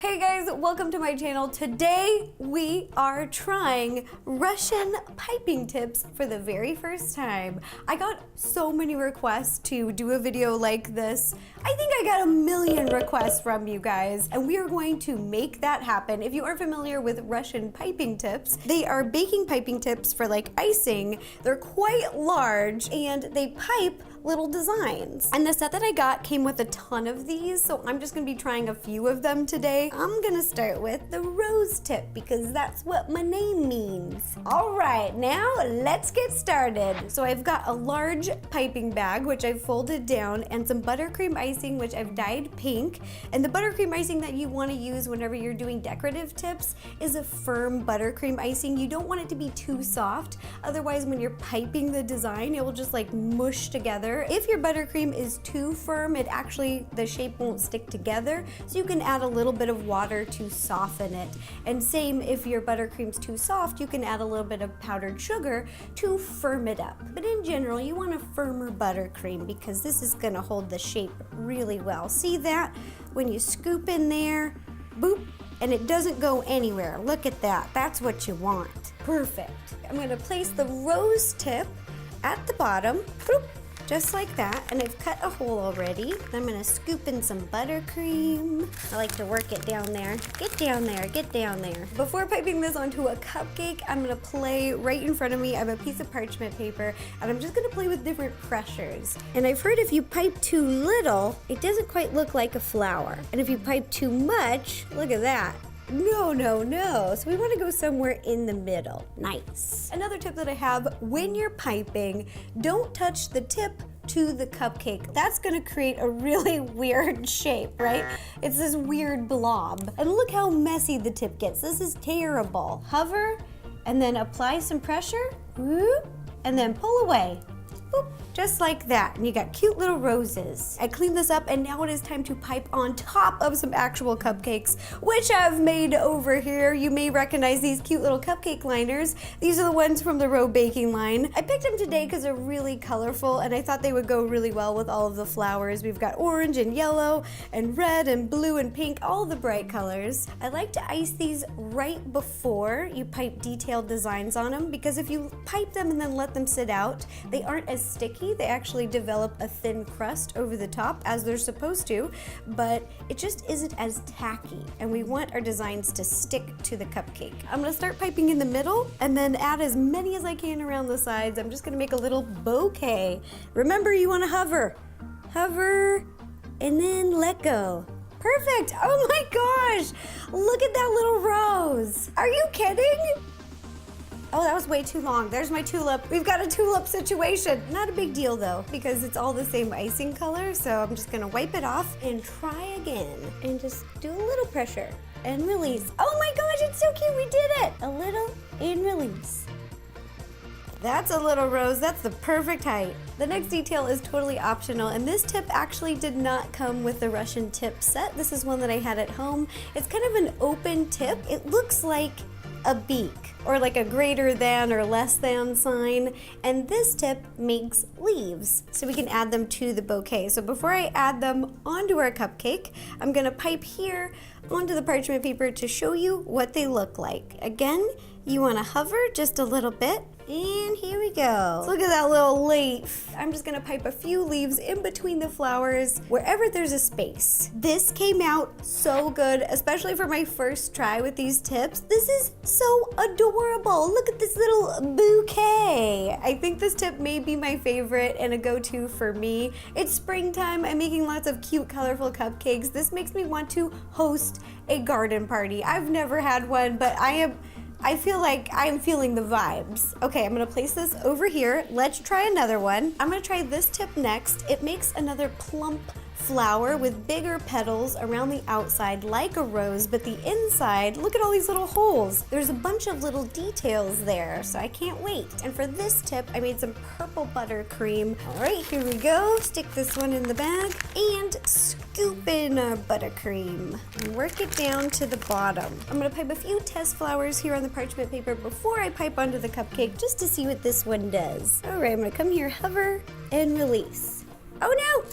Hey guys, welcome to my channel. Today we are trying Russian piping tips for the very first time. I got so many requests to do a video like this. I think I got 1,000,000 requests from you guys, and we are going to make that happen. If you aren't familiar with Russian piping tips, they are baking piping tips for like icing. They're quite large and they pipe little designs. And the set that I got came with a ton of these, so I'm just gonna be trying a few of them today. I'm gonna start with the rose tip because that's what my name means. All right, now let's get started. So I've got a large piping bag, which I've folded down, and some buttercream icing, which I've dyed pink. And the buttercream icing that you wanna use whenever you're doing decorative tips is a firm buttercream icing. You don't want it to be too soft, otherwise when you're piping the design, it will just like mush together. If your buttercream is too firm, the shape won't stick together, so you can add a little bit of water to soften it. And same, if your buttercream's too soft, you can add a little bit of powdered sugar to firm it up. But in general, you want a firmer buttercream because this is gonna hold the shape really well. See that? When you scoop in there, boop, and it doesn't go anywhere. Look at that, that's what you want. Perfect. I'm gonna place the rose tip at the bottom, boop, just like that, and I've cut a hole already. I'm gonna scoop in some buttercream. I like to work it down there. Get down there, get down there. Before piping this onto a cupcake, I'm gonna play right in front of me. I have a piece of parchment paper, and I'm just gonna play with different pressures. And I've heard if you pipe too little, it doesn't quite look like a flower. And if you pipe too much, look at that. No, no, no. So we want to go somewhere in the middle. Nice. Another tip that I have, when you're piping, don't touch the tip to the cupcake. That's gonna create a really weird shape, right? It's this weird blob. And look how messy the tip gets. This is terrible. Hover and then apply some pressure, whoop, and then pull away. Boop, just like that, and you got cute little roses. I cleaned this up, and now it is time to pipe on top of some actual cupcakes, which I've made over here. You may recognize these cute little cupcake liners. These are the ones from the Row Baking line. I picked them today because they're really colorful, and I thought they would go really well with all of the flowers. We've got orange and yellow and red and blue and pink, all the bright colors. I like to ice these right before you pipe detailed designs on them, because if you pipe them and then let them sit out, they aren't as sticky. They actually develop a thin crust over the top, as they're supposed to, but it just isn't as tacky, and we want our designs to stick to the cupcake. I'm gonna start piping in the middle and then add as many as I can around the sides. I'm just gonna make a little bouquet. Remember, you wanna hover, and then let go. Perfect. Oh my gosh, look at that little rose. Are you kidding? Oh, that was way too long. There's my tulip. We've got a tulip situation. Not a big deal though, because it's all the same icing color, so I'm just gonna wipe it off and try again. And just do a little pressure and release. Oh my gosh, it's so cute, we did it! A little and release. That's a little rose, that's the perfect height. The next detail is totally optional, and this tip actually did not come with the Russian tip set. This is one that I had at home. It's kind of an open tip. It looks like a beak, or like a greater than or less than sign, and this tip makes leaves, so we can add them to the bouquet. So before I add them onto our cupcake, I'm gonna pipe here onto the parchment paper to show you what they look like. Again, you wanna hover just a little bit, and here we go. Look at that little leaf. I'm just gonna pipe a few leaves in between the flowers, wherever there's a space. This came out so good, especially for my first try with these tips. This is so adorable. Look at this little bouquet. I think this tip may be my favorite and a go-to for me. It's springtime, I'm making lots of cute, colorful cupcakes. This makes me want to host a garden party. I've never had one, but I feel like I'm feeling the vibes. Okay, I'm gonna place this over here. Let's try another one. I'm gonna try this tip next. It makes another plump flower with bigger petals around the outside like a rose, but the inside, look at all these little holes. There's a bunch of little details there, so I can't wait. And for this tip, I made some purple buttercream. All right, here we go. Stick this one in the bag and scoop in our buttercream and work it down to the bottom. I'm gonna pipe a few test flowers here on the parchment paper before I pipe onto the cupcake, just to see what this one does. All right, I'm gonna come here, hover, and release. Oh no!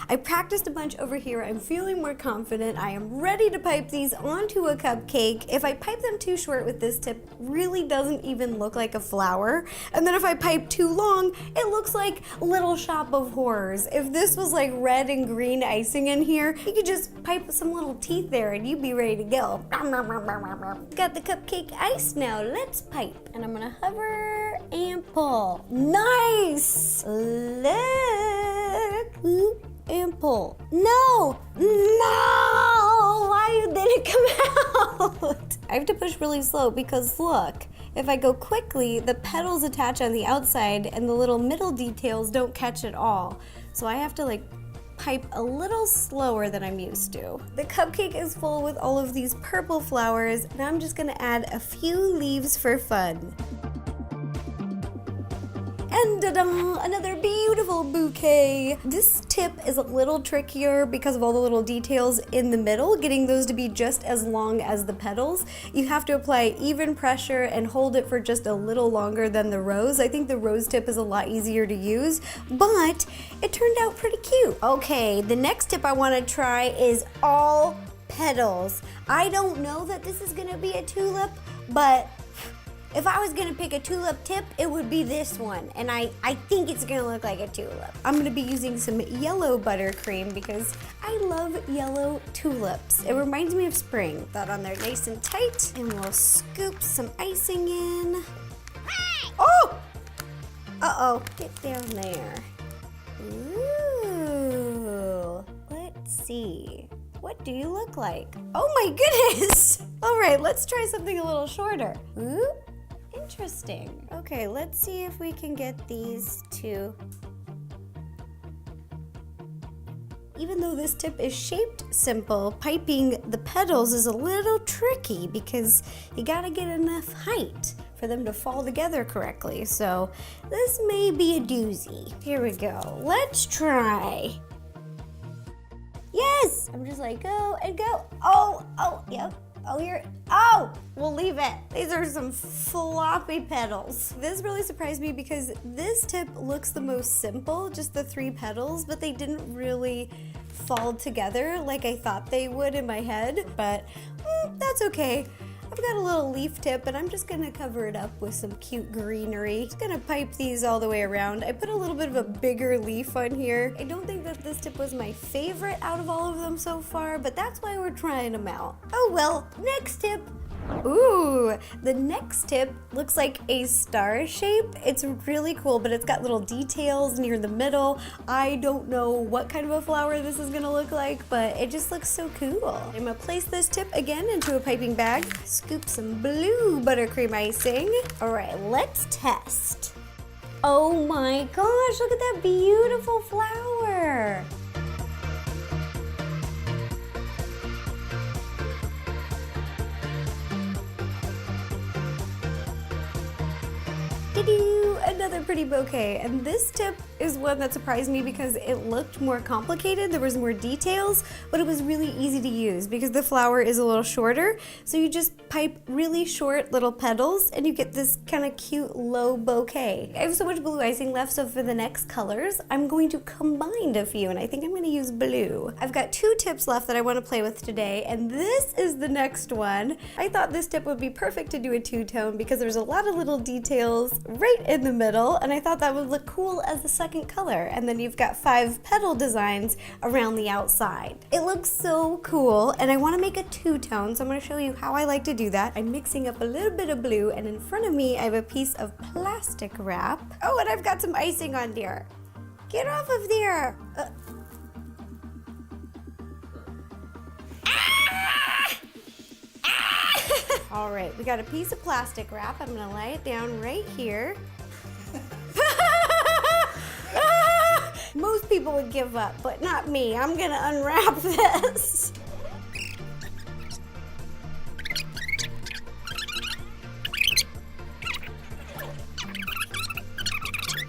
I practiced a bunch over here. I'm feeling more confident. I am ready to pipe these onto a cupcake. If I pipe them too short with this tip, it really doesn't even look like a flower. And then if I pipe too long, it looks like Little Shop of Horrors. If this was like red and green icing in here, you could just pipe some little teeth there and you'd be ready to go. Got the cupcake ice now. Let's pipe. And I'm gonna hover and pull. Nice! Look! Oop, and pull. No! No! Why did it come out? I have to push really slow because look, if I go quickly, the petals attach on the outside and the little middle details don't catch at all. So I have to like pipe a little slower than I'm used to. The cupcake is full with all of these purple flowers, and I'm just gonna add a few leaves for fun. And ta-da! Another beautiful bouquet. This tip is a little trickier because of all the little details in the middle, getting those to be just as long as the petals. You have to apply even pressure and hold it for just a little longer than the rose. I think the rose tip is a lot easier to use, but it turned out pretty cute. Okay, the next tip I want to try is all petals. I don't know that this is gonna be a tulip, but if I was gonna pick a tulip tip, it would be this one, and I think it's gonna look like a tulip. I'm gonna be using some yellow buttercream because I love yellow tulips. It reminds me of spring. That on there nice and tight, and we'll scoop some icing in. Oh! Uh-oh, get down there. Ooh, let's see. What do you look like? Oh my goodness! All right, let's try something a little shorter. Ooh. Interesting. Okay, let's see if we can get these two. Even though this tip is shaped simple, piping the petals is a little tricky because you gotta get enough height for them to fall together correctly. So this may be a doozy. Here we go. Let's try. Yes! I'm just like, go and go. Oh, yep. Oh, we'll leave it. These are some floppy petals. This really surprised me because this tip looks the most simple, just the 3 petals, but they didn't really fall together like I thought they would in my head, but that's okay. I've got a little leaf tip and I'm just gonna cover it up with some cute greenery. Just gonna pipe these all the way around. I put a little bit of a bigger leaf on here. I don't think that this tip was my favorite out of all of them so far, but that's why we're trying them out. Oh well, next tip. Ooh, the next tip looks like a star shape. It's really cool, but it's got little details near the middle. I don't know what kind of a flower this is gonna look like, but it just looks so cool. I'm gonna place this tip again into a piping bag, scoop some blue buttercream icing. All right, let's test. Oh my gosh, look at that beautiful flower. Another pretty bouquet, and this tip is one that surprised me because it looked more complicated. There was more details, but it was really easy to use because the flower is a little shorter. So you just pipe really short little petals and you get this kind of cute low bouquet. I have so much blue icing left, so for the next colors, I'm going to combine a few, and I think I'm going to use blue. I've got 2 tips left that I want to play with today, and this is the next one. I thought this tip would be perfect to do a two-tone because there's a lot of little details right in the middle, and I thought that would look cool as the second color. And then you've got 5 petal designs around the outside. It looks so cool, and I want to make a two-tone, so I'm going to show you how I like to do that. I'm mixing up a little bit of blue, and in front of me I have a piece of plastic wrap. Oh, and I've got some icing on there. Get off of there. All right, we got a piece of plastic wrap. I'm gonna lay it down right here. Most people would give up, but not me. I'm gonna unwrap this.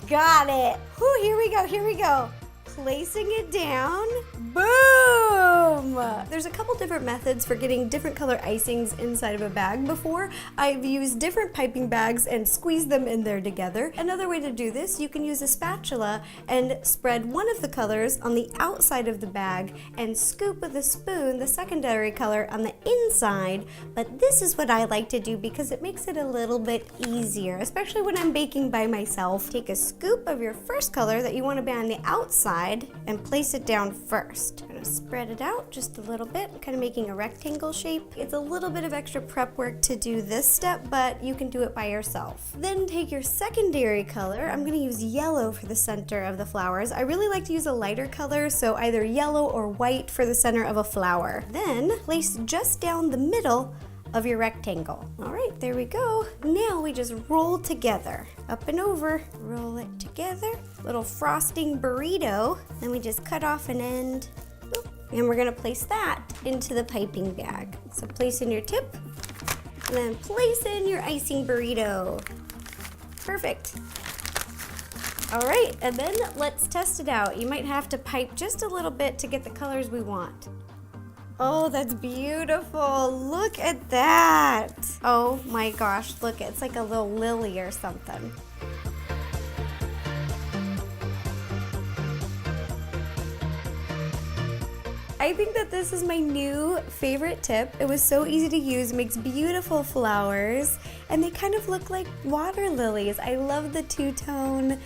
Got it. Whew, here we go, here we go. Placing it down. Boom! There's a couple different methods for getting different color icings inside of a bag before. I've used different piping bags and squeezed them in there together. Another way to do this, you can use a spatula and spread one of the colors on the outside of the bag and scoop with a spoon the secondary color on the inside. But this is what I like to do because it makes it a little bit easier, especially when I'm baking by myself. Take a scoop of your first color that you want to be on the outside and place it down first. I'm gonna spread it out just a little bit, kind of making a rectangle shape. It's a little bit of extra prep work to do this step, but you can do it by yourself. Then take your secondary color. I'm gonna use yellow for the center of the flowers. I really like to use a lighter color, so either yellow or white for the center of a flower. Then place just down the middle of your rectangle. All right, there we go. Now we just roll together, up and over, roll it together. Little frosting burrito. Then we just cut off an end. Boop. And we're gonna place that into the piping bag. So place in your tip, and then place in your icing burrito. Perfect. All right, and then let's test it out. You might have to pipe just a little bit to get the colors we want. Oh, that's beautiful. Look at that. Oh my gosh, look, it's like a little lily or something. I think that this is my new favorite tip. It was so easy to use, makes beautiful flowers, and they kind of look like water lilies. I love the two-tone.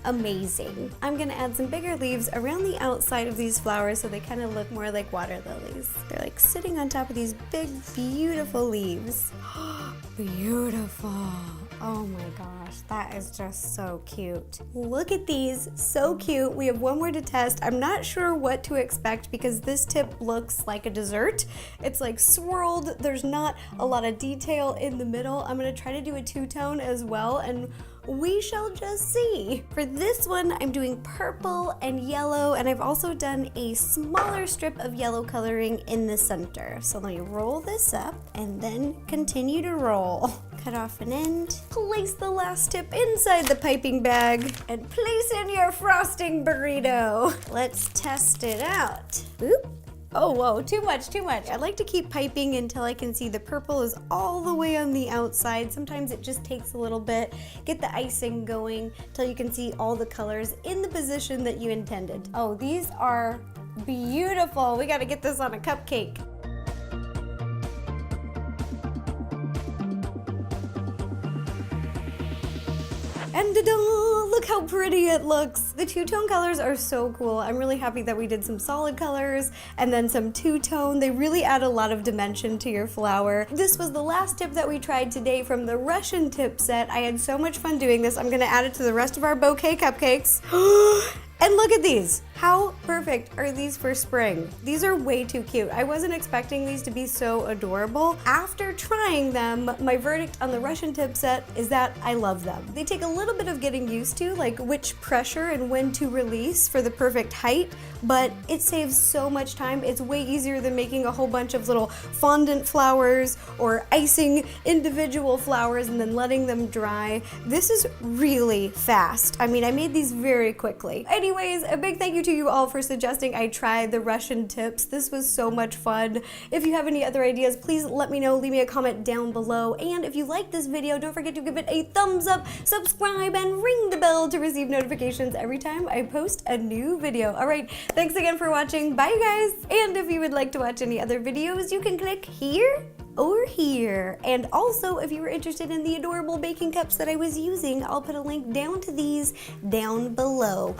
Amazing. I'm gonna add some bigger leaves around the outside of these flowers so they kind of look more like water lilies. They're like sitting on top of these big, beautiful leaves. Beautiful. Oh my gosh, that is just so cute. Look at these, so cute. We have one more to test. I'm not sure what to expect because this tip looks like a dessert. It's like swirled. There's not a lot of detail in the middle. I'm gonna try to do a two-tone as well, and we shall just see. For this one, I'm doing purple and yellow, and I've also done a smaller strip of yellow coloring in the center. So let me roll this up and then continue to roll. Cut off an end, place the last tip inside the piping bag, and place in your frosting burrito. Let's test it out. Oop. Oh, whoa, too much, too much. I like to keep piping until I can see the purple is all the way on the outside. Sometimes it just takes a little bit. Get the icing going till you can see all the colors in the position that you intended. Oh, these are beautiful. We gotta get this on a cupcake. And ta-da! Look how pretty it looks. The two-tone colors are so cool. I'm really happy that we did some solid colors and then some two-tone. They really add a lot of dimension to your flower. This was the last tip that we tried today from the Russian tip set. I had so much fun doing this. I'm gonna add it to the rest of our bouquet cupcakes. And look at these. How perfect are these for spring? These are way too cute. I wasn't expecting these to be so adorable. After trying them, my verdict on the Russian tip set is that I love them. They take a little bit of getting used to, like which pressure and when to release for the perfect height, but it saves so much time. It's way easier than making a whole bunch of little fondant flowers or icing individual flowers and then letting them dry. This is really fast. I mean, I made these very quickly. Anyways, a big thank you to you all for suggesting I try the Russian tips. This was so much fun. If you have any other ideas, please let me know. Leave me a comment down below. And if you like this video, don't forget to give it a thumbs up, subscribe, and ring the bell to receive notifications every time I post a new video. All right, thanks again for watching. Bye, guys. And if you would like to watch any other videos, you can click here or here. And also, if you were interested in the adorable baking cups that I was using, I'll put a link down to these down below.